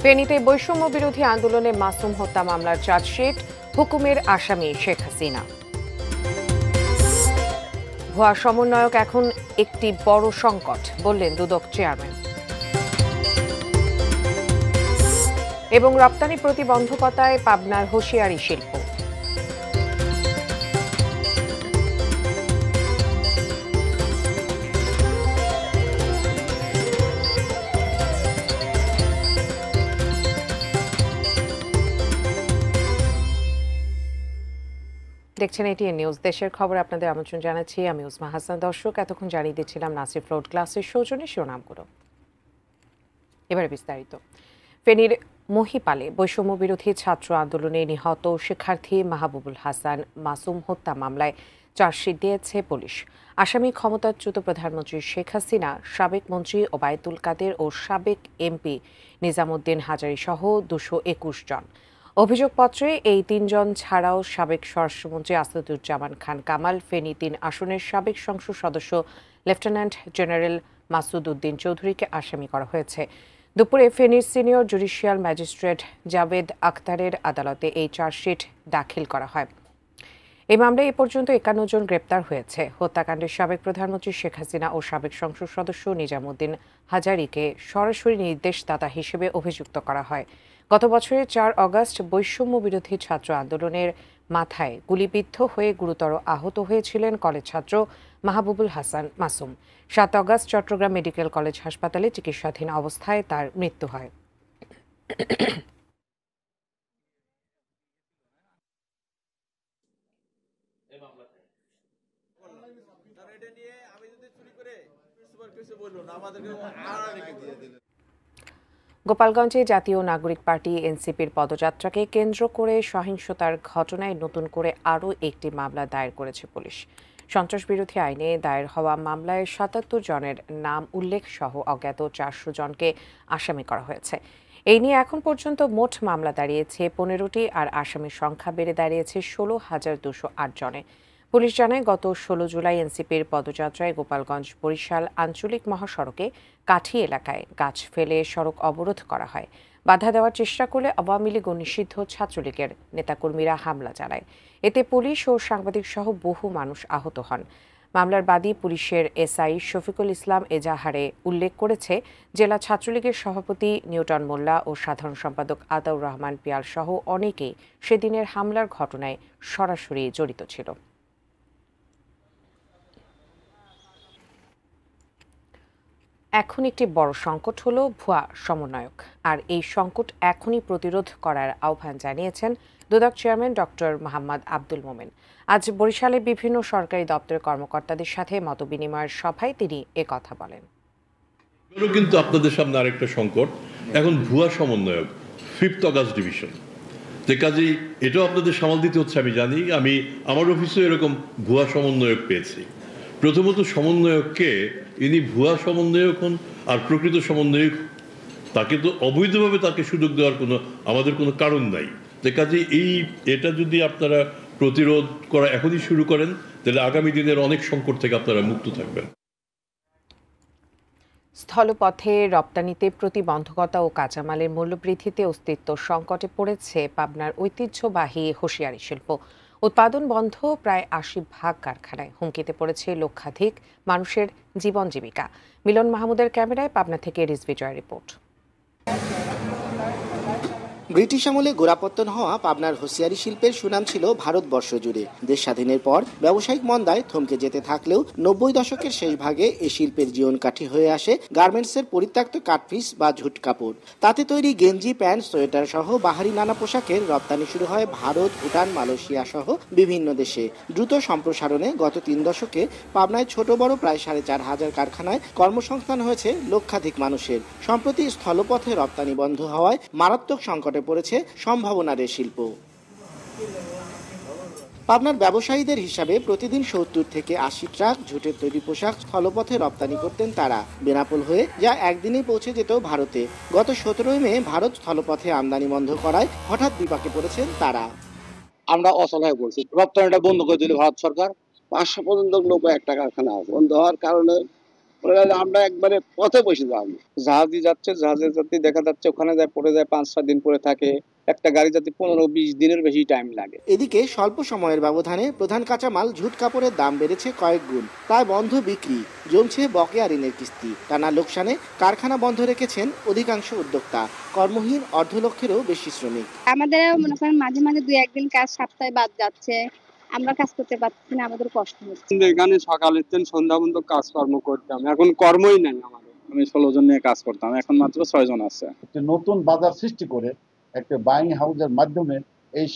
ফেনীতে বৈষম্য বিরোধী আন্দোলনে মাসুম হত্যা মামলার চার্জশিট, হুকুমের আসামি শেখ হাসিনা। ভুয়া সমন্বয়ক এখন একটি বড় সংকট, বললেন দুদক চেয়ারম্যান। এবং রপ্তানি প্রতিবন্ধকতায় পাবনার হুঁশিয়ারি শিল্প। দেখছেন এটিএন নিউজ। দেশের খবরে আপনাদের আমন্ত্রণ জানাচ্ছি, আমি উসমা হাসান। দর্শক, এতক্ষণ জানিয়ে দিচ্ছিলাম নাসিফ রোড ক্লাসের সৌজন্যে শিরোনামগুলো। এবারে বিস্তারিত। ফেনীর মহিপালে বৈষম্য বিরোধী ছাত্র আন্দোলনে নিহত শিক্ষার্থী মাহবুবুল হাসান মাসুম হত্যা মামলায় চার্জশিট দিয়েছে পুলিশ। আসামি ক্ষমতাচ্যুত প্রধানমন্ত্রী শেখ হাসিনা, সাবেক মন্ত্রী ওবায়দুল কাদের ও সাবেক এমপি নিজামুদ্দিন হাজারী সহ 221 জন। অভিযোগপত্রে এই 3 জন ছাড়াও সাবেক স্বরাষ্ট্রমন্ত্রী আসাদুজ্জামান খান কামাল, ফেনী 3 আসনের সাবেক সংসদ সদস্য লেফটেন্যান্ট জেনারেল মাসুদ উদ্দিন চৌধুরীকে আসামি করা হয়েছে। দুপুরে ফেনীর সিনিয়র জুডিশিয়াল ম্যাজিস্ট্রেট জাভেদ আখতারের আদালতে এই চার্জশিট দাখিল করা হয়। এই মামলায় এ পর্যন্ত 51 জন গ্রেপ্তার হয়েছে। হত্যাকাণ্ডের সাবেক প্রধানমন্ত্রী শেখ হাসিনা ও সাবেক সংসদ সদস্য নিজামুদ্দিন হাজারীকে সরাসরি নির্দেশদাতা হিসেবে অভিযুক্ত করা হয়। গত বছরের 4 অগস্ট বৈষম্য বিরোধী ছাত্র আন্দোলনের মাথায় গুলিবিদ্ধ হয়ে গুরুতর আহত হয়েছিলেন কলেজ ছাত্র Mahbubul Hasan Masum. 7 August Chittagong medical college হাসপাতালে চিকিৎসাধীন অবস্থায় তার মৃত্যু হয়। গোপালগঞ্জে জাতীয় নাগরিক পার্টি এনসিপির পদযাত্রাকে কেন্দ্র করে সহিংসতার ঘটনায় নতুন করে আরও একটি মামলা দায়ের করেছে পুলিশ। সন্ত্রাসবিরোধী আইনে দায়ের হওয়া মামলায় 77 জনের নাম উল্লেখ সহ অজ্ঞাত 400 জনকে আসামি করা হয়েছে। এই নিয়ে এখন পর্যন্ত মোট মামলা দাঁড়িয়েছে 15টি, আর আসামির সংখ্যা বেড়ে দাঁড়িয়েছে 16,208 জনে। পুলিশ জানায়, গত 16 জুলাই এনসিপির পদযাত্রায় গোপালগঞ্জ বরিশাল আঞ্চলিক মহাসড়কে কাঠি এলাকায় গাছ ফেলে সড়ক অবরোধ করা হয়। বাধা দেওয়ার চেষ্টা করলে আওয়ামী লীগ ও নিষিদ্ধ ছাত্রলীগের নেতাকর্মীরা হামলা চালায়। এতে পুলিশ ও সাংবাদিক সহ বহু মানুষ আহত হন। মামলার বাদী পুলিশের এসআই শফিকুল ইসলাম এজাহারে উল্লেখ করেছে, জেলা ছাত্রলীগের সভাপতি নিউটন মোল্লা ও সাধারণ সম্পাদক আতাউর রহমান পিয়াল সহ অনেকেই সেদিনের হামলার ঘটনায় সরাসরি জড়িত ছিল। এখন একটি বড় সংকট হলো ভুয়া সমন্বয়ক, আর এই সংকট এখনই প্রতিরোধ করার আহ্বান জানিয়েছেন দুদক চেয়ারম্যান ডক্টর মোহাম্মদ আব্দুল মোমেন। আজ বরিশালে বিভিন্ন সরকারি দপ্তরের কর্মকর্তাদের সাথে মতবিনিময়ের সভায় তিনি কথা বলেন। কিন্তু আপনাদের সামনে আরেকটা সংকট, এখন ভুয়া সমন্বয়ক, 5th অগাস্ট ডিভিশন। যে কাজেই এটাও আপনাদের সামাল দিতে হচ্ছে। আমি জানি, আমি আমার অফিসেও এরকম ভুয়া সমন্বয়ক পেয়েছি। প্রথমত সমন্বয়ককে, ইনি ভুয়া সমন্বয়ক হন আর প্রকৃত সমন্বয়ক, তাকে তো অবৈধভাবে তাকে সুযোগ দেওয়ার আমাদের কোনো কারণ নাই। যে কাজেই এটা যদি আপনারা প্রতিরোধ করা এখনই শুরু করেন, তাহলে আগামী দিনের অনেক সংকট থেকে আপনারা মুক্ত থাকবেন। স্থলপথে রপ্তানিতে প্রতিবন্ধকতা ও কাঁচামালের মূল্যবৃদ্ধিতে অস্তিত্ব সংকটে পড়েছে পাবনার ঐতিহ্যবাহী হুঁশিয়ারি শিল্প। উৎপাদন বন্ধ প্রায় 80% কারখানায়। হুমকিতে পড়েছে লক্ষাধিক মানুষের জীবন জীবিকা। মিলন মাহমুদের ক্যামেরায় পাবনা থেকে রিজভি জয়ের রিপোর্ট। ব্রিটিশ আমলে গোড়াপত্তন হওয়া পাবনার হুঁশিয়ারি শিল্পের সুনাম ছিল ভারতবর্ষ জুড়ে। দেশ স্বাধীনের পর ব্যবসায়িক মন্দায় থমকে যেতে থাকলেও 90 দশকের শেষ ভাগে এই শিল্পের জীবনকাঠি হয়ে আসে গার্মেন্টসের পরিত্যক্ত কাটপিস বা ঝুট কাপড়। তাতে তৈরি গেঞ্জি, প্যান্ট, সোয়েটার সহ বাহারি নানা পোশাকের রপ্তানি শুরু হয় ভারত, ভুটান, মালয়েশিয়া সহ বিভিন্ন দেশে। দ্রুত সম্প্রসারণে গত 3 দশকে পাবনায় ছোট বড় প্রায় 4,500 কারখানায় কর্মসংস্থান হয়েছে লক্ষাধিক মানুষের। সম্প্রতি স্থলপথে রপ্তানি বন্ধ হওয়ায় মারাত্মক সংকটে পড়েছে সম্ভাবনার এই শিল্প। পাবনার ব্যবসায়ীদের হিসাবে প্রতিদিন 70 থেকে 80 ট্রাক ঝুটের তৈরি পোশাক স্থলপথে রপ্তানি করতেন তারা, বেনাপোল হয়ে, যা একদিনেই পৌঁছে যেত ভারতে। গত 17 মে ভারত স্থলপথে আমদানি বন্ধ করায় হঠাৎ বিপাকে পড়েছেন তারা। আমরা অচল হয়ে পড়ছি, রপ্তানিটা বন্ধ করে দিল ভারত সরকার। 500 পর্যন্ত 91 কারখানা আছে। বন্ধ হওয়ার কারণে আমরা একবারে পথে বসে যাবো, জাহাজে যাচ্ছে, জাহাজের যাত্রী দেখা যাচ্ছে ওখানে যায় পড়ে যায়, 5-6 দিন পরে থাকে। একটা গাড়ি যাতে 15-20 দিনের বেশি টাইম লাগে। এদিকে স্বল্প সময়ের ব্যবধানে প্রধান কাঁচামাল ঝুট কাপড়ের দাম বেড়েছে কয়েক গুণ, তাই বন্ধ বিক্রি, জমছে বকেয়া ঋণের কিস্তি। টানা লোকসানে কারখানা বন্ধ রেখেছেন অধিকাংশ উদ্যোক্তা, কর্মহীন অর্ধলক্ষেরও বেশি শ্রমিক। আমাদের মনে করেন মাঝে মাঝে 2-1 দিন কাজ সপ্তাহে বাদ যাচ্ছে, আমরা কাজ করতে পারছি না, আমাদের কষ্ট হচ্ছে। এখানে সকালের দিন সন্ধ্যা পর্যন্ত কাজকর্ম করতাম, এখন কর্মই নাই আমাদের। আমি 16 জন নিয়ে কাজ করতাম, এখন মাত্র 6 জন আছে। নতুন বাজার সৃষ্টি করে একটা বাইং হাউসের মাধ্যমে এই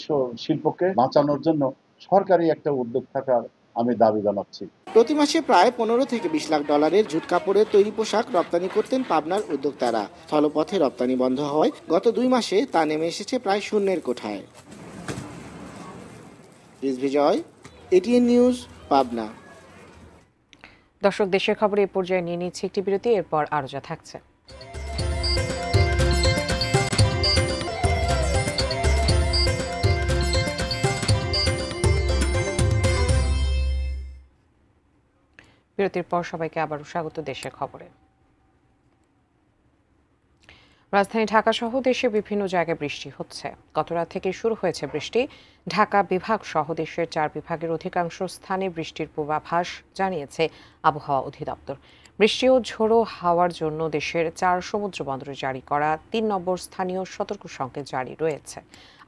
শিল্পকে বাঁচানোর জন্য সরকারি একটা উদ্যোগ থাকার আমি দাবি জানাচ্ছি। প্রতি মাসে প্রায় 15 থেকে 20 লাখ ডলারের ঝুট কাপড়ের তৈরি পোশাক রপ্তানি করতেন পাবনার উদ্যোক্তারা। স্থলপথে রপ্তানি বন্ধ হওয়ায় গত 2 মাসে তা নেমে এসেছে প্রায় শূন্যের কোঠায়। বিজয়, এটিএন নিউজ, পাবনা। দর্শক, দেশের খবরে এ পর্যায়ে নিয়ে নিচ্ছে একটি বিরতি, এরপর আরো যা থাকছে। বিরতির পর সবাইকে আবারও স্বাগত দেশের খবরে। রাজধানী ঢাকা সহ দেশের বিভিন্ন জায়গায় বৃষ্টি হচ্ছে। গত রাত থেকে শুরু হয়েছে বৃষ্টি। ঢাকা বিভাগ সহ দেশের 4 বিভাগের অধিকাংশ স্থানে বৃষ্টির পূর্বাভাস জানিয়েছে আবহাওয়া অধিদপ্তর। বৃষ্টি ও ঝোড়ো হাওয়ার জন্য দেশের 4 সমুদ্র বন্দরে জারি করা 3 নম্বর স্থানীয় সতর্ক সংকেত জারি রয়েছে।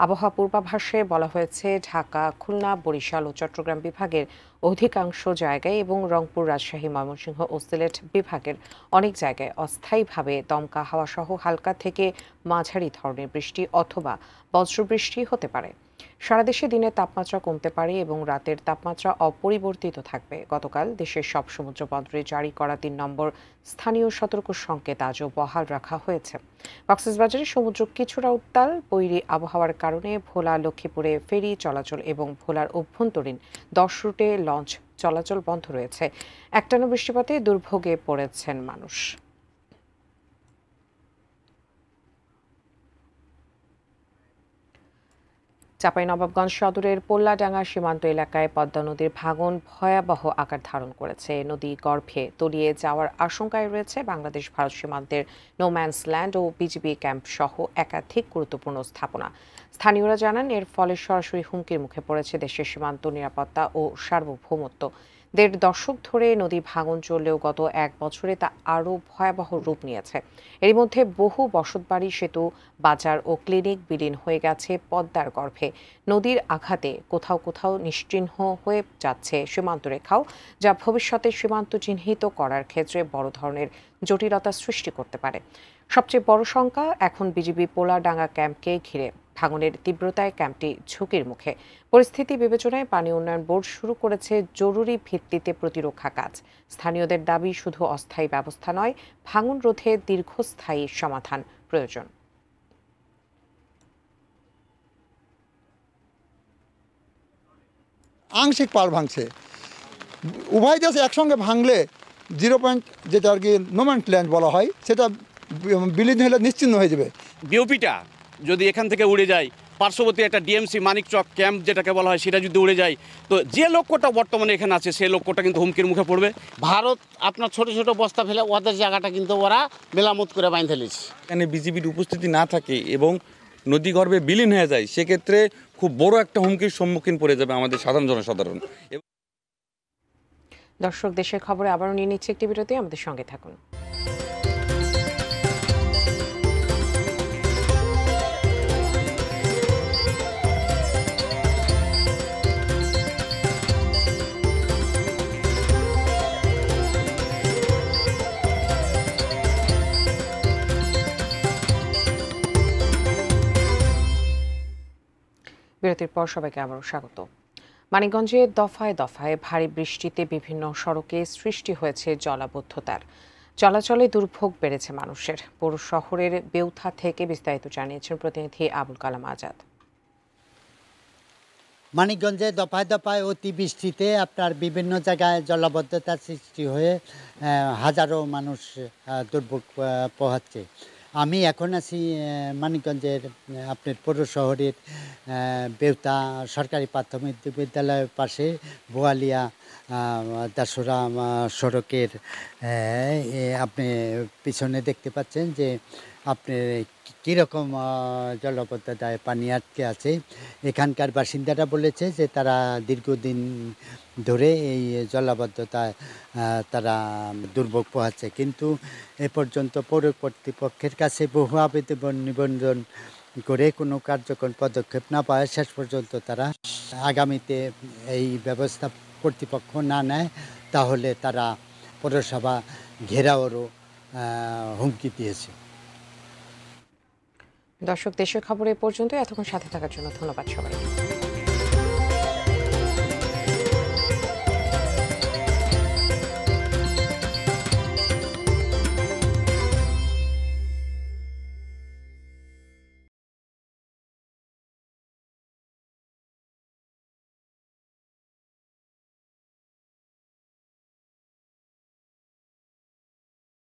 আবহাওয়া পূর্বাভাসে বলা হয়েছে, ঢাকা, খুলনা, বরিশাল ও চট্টগ্রাম বিভাগের অধিকাংশ জায়গায় এবং রংপুর, রাজশাহী, ময়মনসিংহ ও সিলেট বিভাগের অনেক জায়গায় অস্থায়ীভাবে দমকা হাওয়া সহ হালকা থেকে মাঝারি ধরনের বৃষ্টি অথবা বজ্রবৃষ্টি হতে পারে। সারা দেশে দিনের তাপমাত্রা কমতে পারে এবং রাতের তাপমাত্রা অপরিবর্তিত থাকবে। গতকাল দেশের সব সমুদ্র বন্দরে জারি করা 3 নম্বর স্থানীয় সতর্ক সংকেত আজও বহাল রাখা হয়েছে। কক্সবাজারে সমুদ্র কিছুটা উত্তাল। বৈরী আবহাওয়ার কারণে ভোলা, লক্ষ্মীপুরে ফেরি চলাচল এবং ভোলার অভ্যন্তরীণ 10 রুটে লঞ্চ চলাচল বন্ধ রয়েছে। একটানা বৃষ্টিপাতে দুর্ভোগে পড়েছেন মানুষ। চাঁপাইনবাবগঞ্জ সদরের পোল্লাডাঙ্গা সীমান্ত এলাকায় পদ্মা নদীর ভাঙন ভয়াবহ আকার ধারণ করেছে। নদী গর্ভে তলিয়ে যাওয়ার আশঙ্কায় রয়েছে বাংলাদেশ ভারত সীমান্তের নোম্যান্স ল্যান্ড ও বিজিবি ক্যাম্প সহ একাধিক গুরুত্বপূর্ণ স্থাপনা। স্থানীয়রা জানান, এর ফলে সরাসরি হুমকির মুখে পড়েছে দেশের সীমান্ত নিরাপত্তা ও সার্বভৌমত্ব। 1.5 দশক ধরে নদী ভাঙন চললেও গত 1 বছরে তা আরও ভয়াবহ রূপ নিয়েছে। এর মধ্যে বহু বসতবাড়ি, সেতু, বাজার ও ক্লিনিক বিলীন হয়ে গেছে পদ্মার গর্ভে। নদীর আঘাতে কোথাও কোথাও নিশ্চিহ্ন হয়ে যাচ্ছে সীমান্ত রেখাও, যা ভবিষ্যতে সীমান্ত চিহ্নিত করার ক্ষেত্রে বড় ধরনের জটিলতা সৃষ্টি করতে পারে। সবচেয়ে বড় শঙ্কা এখন বিজিবি পোলাডাঙ্গা ক্যাম্পকে ঘিরে। ভাঙনের তীব্রতায় ক্যাম্পটি ঝুঁকির মুখে। পরিস্থিতি বিবেচনায় পানি উন্নয়ন বোর্ড শুরু করেছে জরুরি ভিত্তিতে প্রতিরক্ষা কাজ। স্থানীয়দের দাবি, শুধু অস্থায়ী ব্যবস্থা নয়, ভাঙন রোধে দীর্ঘস্থায়ী সমাধান প্রয়োজন। আংশিক পার ভাঙছে, উভয় দেশে একসঙ্গে ভাঙলে 0 পয়েন্ট, যেটা আর কি নোম্যান্স ল্যান্ড বলা হয়, সেটা বিলীন হলে নিশ্চিহ্ন হয়ে যাবে। বিওপিটা যদি এখান থেকে উড়ে যায়, পার্শ্ববর্তী একটা ডিএমসি মানিকচক ক্যাম্প যেটাকে বলা হয়, সেটা যদি উড়ে যায়, তো যে লক্ষ্যটা বর্তমানে এখানে আছে সেই লক্ষ্যটা কিন্তু হুমকির মুখে পড়বে। ভারত আপনার ছোট ছোট বস্তা ফেলে ওদের জায়গাটা কিন্তু ওরা মেলামত করে বাইন্ধে ফেলেছে। এখানে বিজিবির উপস্থিতি না থাকে এবং নদী গর্ভে বিলীন হয়ে যায়, সেক্ষেত্রে খুব বড় একটা হুমকির সম্মুখীন পড়ে যাবে আমাদের সাধারণ জনসাধারণ। দর্শক, দেশের খবরে আবারও নিয়ে নিচ্ছে একটি বিরতি, আমাদের সঙ্গে থাকুন। বিরতির পর সবাইকে আবারও স্বাগত। মানিকগঞ্জে দফায় দফায় ভারী বৃষ্টিতে বিভিন্ন সড়কে সৃষ্টি হয়েছে জলাবদ্ধতার। চলাচলে দুর্ভোগ বেড়েছে মানুষের। পৌর শহরের বেউথা থেকে বিস্তারিত জানিয়েছেন প্রতিনিধি আবুল কালাম আজাদ। মানিকগঞ্জে দফায় দফায় অতিবৃষ্টিতে আপনার বিভিন্ন জায়গায় জলাবদ্ধতার সৃষ্টি হয়ে হাজারো মানুষ দুর্ভোগ পোহাচ্ছে। আমি এখন আছি মানিকগঞ্জের আপনার পৌর শহরের বেউতা সরকারি প্রাথমিক বিদ্যালয়ের পাশে বোয়ালিয়া দাসুরা সড়কের আপনি পিছনে দেখতে পাচ্ছেন যে আপনি কীরকম জলাবদ্ধতায় পানি আটকে আছে। এখানকার বাসিন্দারা বলেছে যে তারা দীর্ঘদিন ধরে এই জলাবদ্ধতায় তারা দুর্ভোগ পোহাচ্ছে, কিন্তু এ পর্যন্ত পৌর কর্তৃপক্ষের কাছে বহু আবেদন নিবন্ধন করে কোনো কার্যকর পদক্ষেপ না পাওয়ায় শেষ পর্যন্ত তারা আগামীতে এই ব্যবস্থা কর্তৃপক্ষ না নেয় তাহলে তারা পৌরসভা ঘেরাওরও হুমকি দিয়েছে। দর্শক, দেশের খবর এ পর্যন্ত। এতক্ষণ সাথে থাকার জন্য ধন্যবাদ সবাইকে।